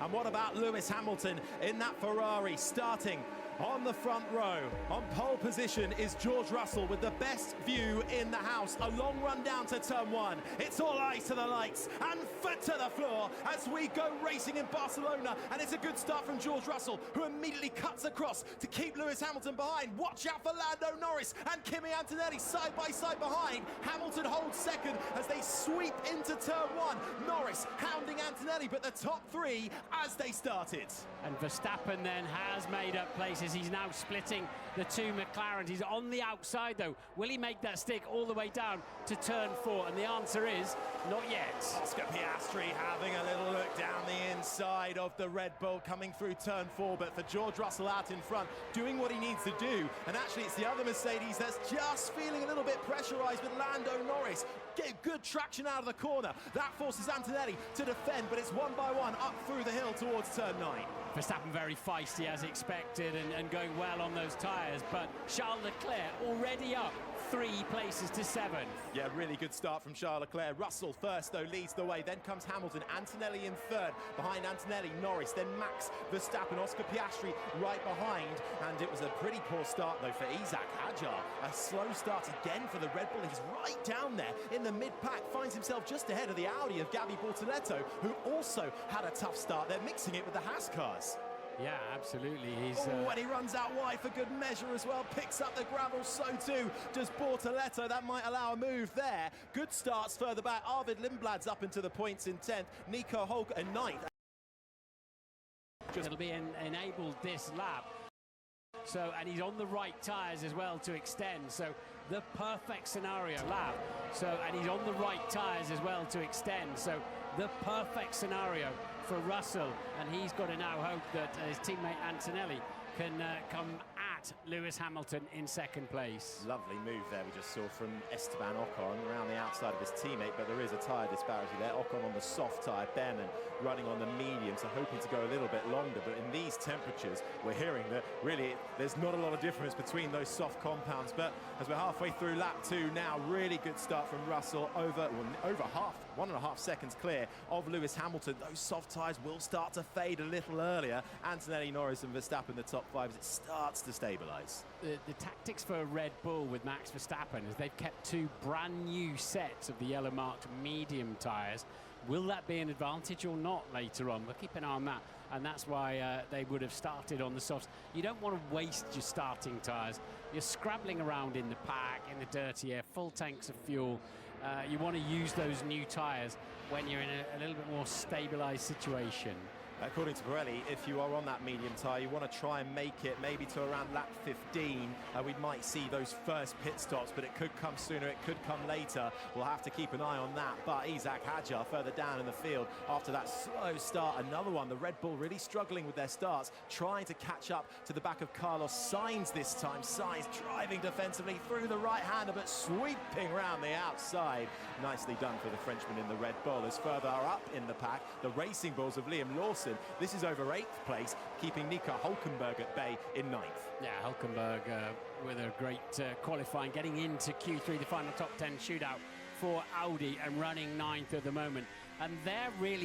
And what about Lewis Hamilton in that Ferrari starting on the front row? On pole position is George Russell with the best view in the house. A long run down to turn one. It's all eyes to the lights and foot to the floor as we go racing in Barcelona. And it's a good start from George Russell, who immediately cuts across to keep Lewis Hamilton behind. Watch out for Lando Norris and Kimi Antonelli side by side behind. Hamilton holds second as they sweep into turn one. Norris hounding Antonelli, but the top three as they started. And Verstappen then has made up places. He's now splitting the two McLarens. He's on the outside though. Will he make that stick all the way down to turn four? And the answer is not yet. Oscar Piastri having a little look down the inside of the Red Bull coming through turn four, but for George Russell out in front, doing what he needs to do. And actually it's the other Mercedes that's just feeling a little bit pressurized with Lando Norris. Get good traction out of the corner. That forces Antonelli to defend, but it's one by one up through the hill towards turn 9. Verstappen very feisty as expected and going well on those tyres, but Charles Leclerc already up 3 places to 7th. Yeah, really good start from Charles Leclerc. Russell first though leads the way, then comes Hamilton, Antonelli in third, behind Antonelli, Norris, then Max Verstappen, Oscar Piastri right behind, and it was a pretty poor start though for Isaac Hadjar. A slow start again for the Red Bull. He's right down there in the mid-pack, finds himself just ahead of the Audi of Gabi Bortoleto, who also had a tough start. They're mixing it with the Haas cars. Yeah, absolutely. And he runs out wide for good measure as well. Picks up the gravel, so too does Bortoleto. That might allow a move there. Good starts further back. Arvid Lindblad's up into the points in 10th. Nico Hulk in 9th. It'll be enabled this lap. So, and he's on the right tyres as well to extend. So the perfect scenario lap. So, and he's on the right tyres as well to extend. So the perfect scenario for Russell, and he's got to now hope that his teammate Antonelli can come at Lewis Hamilton in 2nd place. Lovely move there we just saw from Esteban Ocon around the outside of his teammate, but there is a tyre disparity there. Ocon on the soft tyre, Bennett running on the medium, so hoping to go a little bit longer, but in these temperatures we're hearing that really there's not a lot of difference between those soft compounds. But as we're halfway through lap 2 now, really good start from Russell, over half, 1.5 seconds clear of Lewis Hamilton. Those soft tyres will start to fade a little earlier. Antonelli, Norris and Verstappen the top 5 as it starts to stabilise. The tactics for Red Bull with Max Verstappen is they've kept 2 brand new sets of the yellow marked medium tyres. Will that be an advantage or not later on? We'll keep an eye on that, and that's why they would have started on the softs. You don't want to waste your starting tyres. You're scrabbling around in the pack, in the dirty air, full tanks of fuel. You want to use those new tyres when you're in a little bit more stabilised situation. According to Pirelli, if you are on that medium tyre, you want to try and make it maybe to around lap 15. We might see those first pit stops, but it could come sooner, it could come later. We'll have to keep an eye on that. But Isaac Hadjar further down in the field after that slow start. Another one, the Red Bull really struggling with their starts, trying to catch up to the back of Carlos Sainz this time. Sainz driving defensively through the right-hander, but sweeping around the outside. Nicely done for the Frenchman in the Red Bull. As further up in the pack, the Racing Bulls of Liam Lawson. This is over 8th place, keeping Nico Hulkenberg at bay in 9th. Yeah, Hulkenberg with a great qualifying, getting into Q3, the final top 10 shootout for Audi, and running 9th at the moment. And they're really